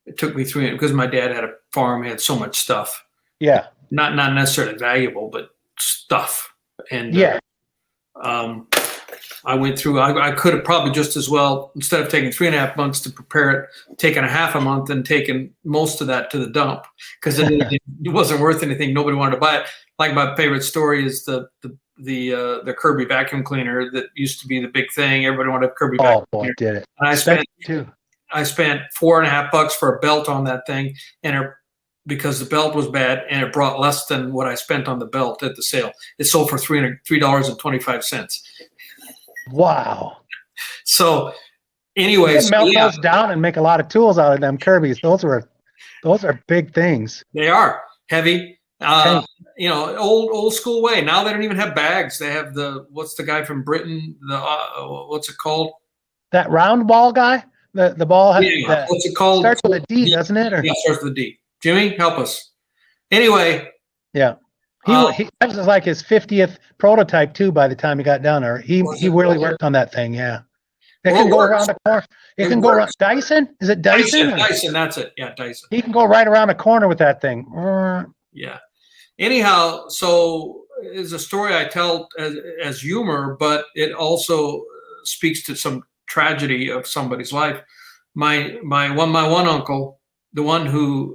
it took me 3 because my dad had a farm, had so much stuff. Yeah. Not necessarily valuable, but stuff. And yeah. I went through. I could have probably just as well, instead of taking 3.5 months to prepare it, taken a half a month and taken most of that to the dump because it wasn't worth anything. Nobody wanted to buy it. Like my favorite story is the Kirby vacuum cleaner that used to be the big thing. Everybody wanted a Kirby vacuum cleaner. Did it? And I spent $4.50 for a belt on that thing, and because the belt was bad, and it brought less than what I spent on the belt at the sale. It sold for $3.25. Wow. So, anyways, you can melt those down and make a lot of tools out of them Kirby's. Those are big things. They are heavy. Old school way. Now they don't even have bags. They have what's the guy from Britain? What's it called? That round ball guy. The ball. Yeah. What's it called? Starts with a D, doesn't it? Yeah, starts with a D. Jimmy, help us. Anyway. Yeah. That was like his 50th prototype too. By the time he got down there, he really worked on that thing. Yeah, it can go around the corner. It can go around. Dyson? Is it Dyson? Dyson, that's it. Yeah, Dyson. He can go right around the corner with that thing. Yeah. Anyhow, so it's a story I tell as humor, but it also speaks to some tragedy of somebody's life. My one uncle, the one who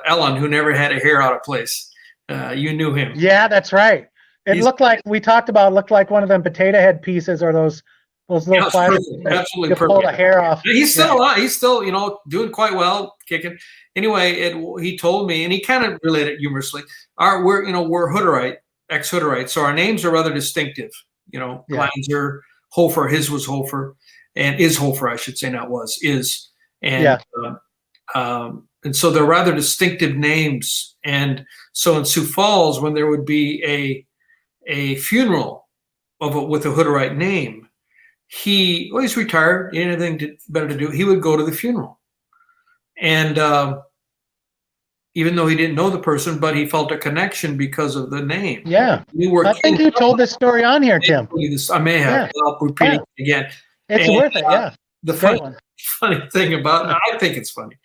Ellen, who never had a hair out of place. You knew him. Yeah, that's right. It looked like looked like one of them potato head pieces or those little plastic. Absolutely perfect. Pull the hair off. He's still alive. He's still, doing quite well, kicking. Anyway, he told me, and he kind of related humorously. We're Hutterite, ex-Hutterite, so our names are rather distinctive. Glanzer, Hofer, his was Hofer, and is Hofer, I should say, not was, is. And and so they're rather distinctive names. And so in Sioux Falls, when there would be a funeral with a Hutterite name, he's retired, he had anything better to do, he would go to the funeral. And even though he didn't know the person, but he felt a connection because of the name. Yeah. I think you told this story on here, Tim. I may have. Yeah. I'll repeat it again. It's worth it, yeah. The funny thing about it, I think it's funny.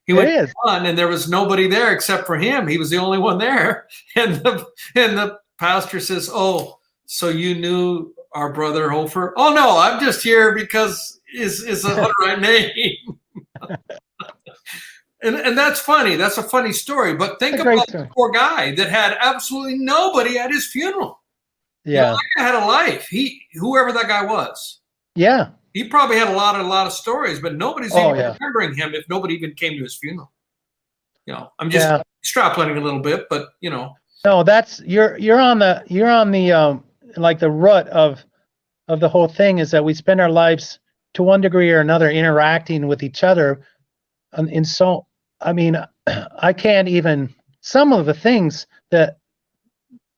He went on, and there was nobody there except for him. He was the only one there. And the pastor says, "Oh, so you knew our brother Hofer?" "Oh no, I'm just here because is a Hutterite name." And that's funny. That's a funny story. But think It's a great about story. the poor guy that had absolutely nobody at his funeral. You know, Yeah. that guy had a life. Whoever that guy was, Yeah. he probably had a lot of stories, but nobody's Oh, even yeah. remembering him if nobody even came to his funeral. You know, I'm just Yeah. extrapolating a little bit, but you know, No, that's you're on the like the root of the whole thing is that we spend our lives to one degree or another interacting with each other. And so, I mean, I can't even, some of the things that,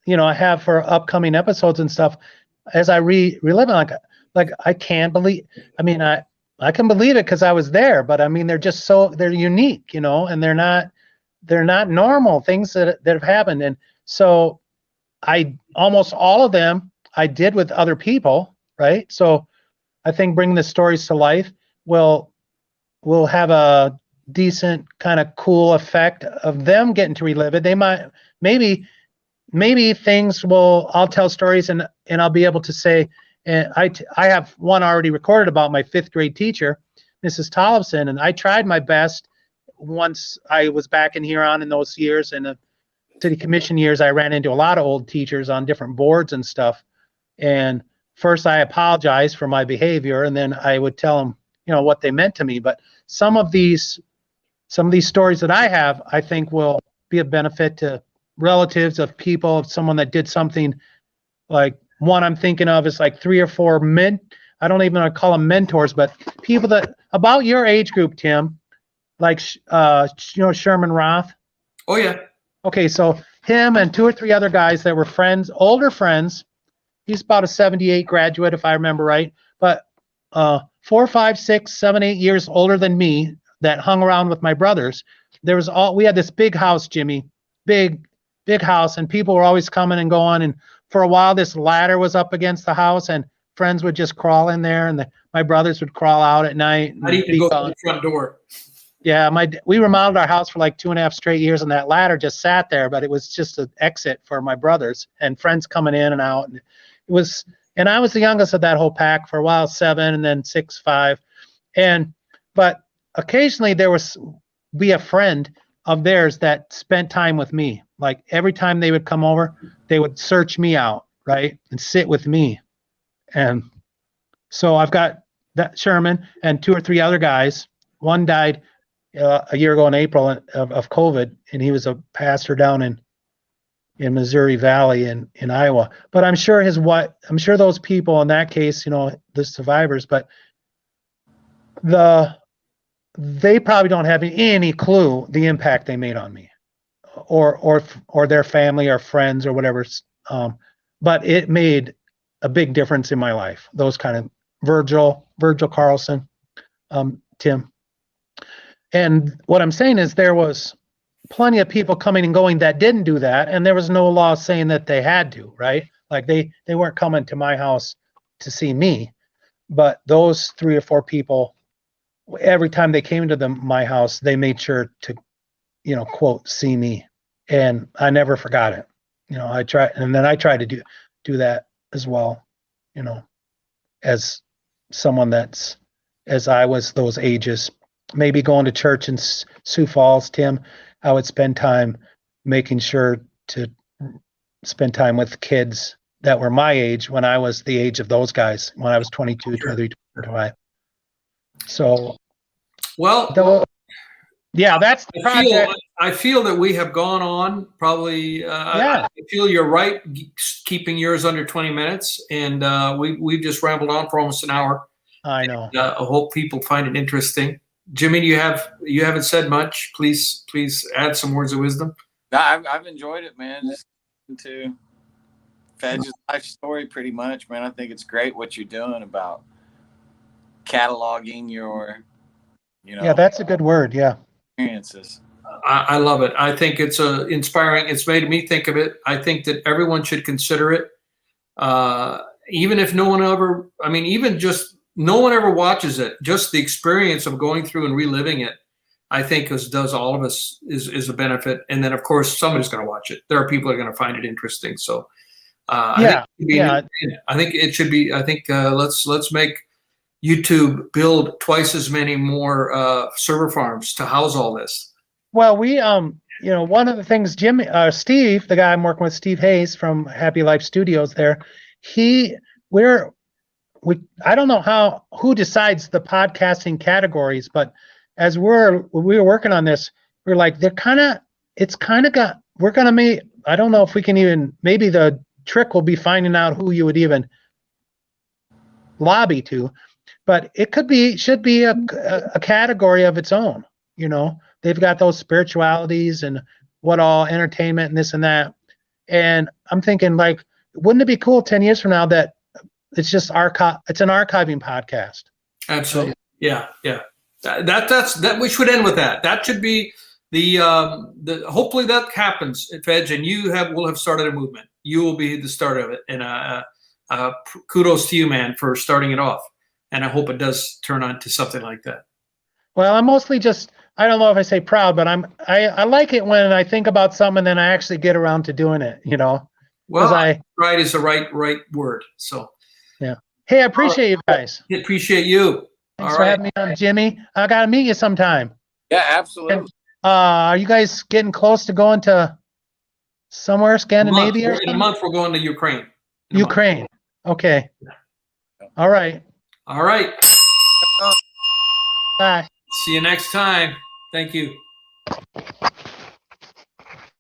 I have for upcoming episodes and stuff, as I relive it, like I can't believe, I mean, I can believe it because I was there, but I mean, they're unique, and they're not normal things that have happened. And so almost all of them I did with other people, right? So I think bringing the stories to life will have a decent kind of cool effect of them getting to relive it. They might, maybe things I'll tell stories and I'll be able to say, and I have one already recorded about my 5th grade teacher, Mrs. Tollefson, and I tried my best once I was back in Huron in those years, and the city commission years, I ran into a lot of old teachers on different boards and stuff. And first I apologized for my behavior, and then I would tell them, what they meant to me. But some of these stories that I have, I think will be a benefit to relatives of people, of someone that did something. Like one I'm thinking of is like 3 or 4 men. I don't even want to call them mentors, but people that about your age group, Tim, like, Sherman Roth. oh yeah, Okay, so him and 2 or 3 other guys that were friends, older friends. He's about a 78 graduate, if I remember right. But 4, 5, 6, 7, 8 years older than me that hung around with my brothers. We had this big house, Jimmy, big house, and people were always coming and going. And for a while, this ladder was up against the house, and friends would just crawl in there, and my brothers would crawl out at night. I need to go through the front door. Yeah, we remodeled our house for like 2.5 straight years, and that ladder just sat there, but it was just an exit for my brothers and friends coming in and out. And and I was the youngest of that whole pack for a while, 7, and then 6, 5. But occasionally there was be a friend of theirs that spent time with me. Like every time they would come over, they would search me out, right? And sit with me. And so I've got that Sherman and 2 or 3 other guys. One died a year ago in April of COVID, and he was a pastor down in Missouri Valley in Iowa. But I'm sure those people in that case, the survivors, but they probably don't have any clue the impact they made on me, or their family or friends or whatever. But it made a big difference in my life. Those kind of Virgil Carlson, Tim. And what I'm saying is there was plenty of people coming and going that didn't do that, and there was no law saying that they had to, right? Like they weren't coming to my house to see me, but those 3 or 4 people, every time they came to my house, they made sure to, quote, see me, and I never forgot it. I tried, and then I tried to do that as well, as someone that's, as I was those ages, maybe going to church in Sioux Falls, Tim, I would spend time making sure to spend time with kids that were my age when I was the age of those guys, when I was 22, 23, 25. So, well, yeah, that's the project. I feel that we have gone on probably. Yeah. I feel you're right, keeping yours under 20 minutes, and we've just rambled on for almost an hour. I know. And, I hope people find it interesting. Jimmy, you haven't said much. Please add some words of wisdom. No, I've enjoyed it, man. Just to Fej's life story, pretty much, man. I think it's great what you're doing about cataloging your, Yeah, that's a good word. Yeah. Experiences. I love it. I think it's inspiring. It's made me think of it. I think that everyone should consider it. Even if no one ever, even just no one ever watches it, just the experience of going through and reliving it, I think does all of us is a benefit. And then of course somebody's going to watch it. There are people that are going to find it interesting. So I think it should be. I think let's make YouTube build twice as many more server farms to house all this? Well, we one of the things Steve, the guy I'm working with, Steve Hayes from Happy Life Studios there, I don't know who decides the podcasting categories, but as we were working on this, we're like, we're gonna make, I don't know if we can even, maybe the trick will be finding out who you would even lobby to, but it should be a category of its own. They've got those spiritualities and what all entertainment and this and that. And I'm thinking, like, wouldn't it be cool 10 years from now that it's just it's an archiving podcast? Absolutely. Yeah. That we should end with that. That should be the hopefully that happens, Fej, and will have started a movement. You will be the start of it. And kudos to you, man, for starting it off. And I hope it does turn on to something like that. Well, I'm mostly just, I don't know if I say proud, but I like it when I think about something and then I actually get around to doing it, Well, right is the right word. So yeah. Hey, I appreciate you guys. I appreciate you. Thanks for having me on, Jimmy. I gotta meet you sometime. Yeah, absolutely. And, are you guys getting close to going to somewhere, Scandinavia? In a month, we're going to Ukraine. Ukraine. Okay. All right. All right. Bye. See you next time. Thank you.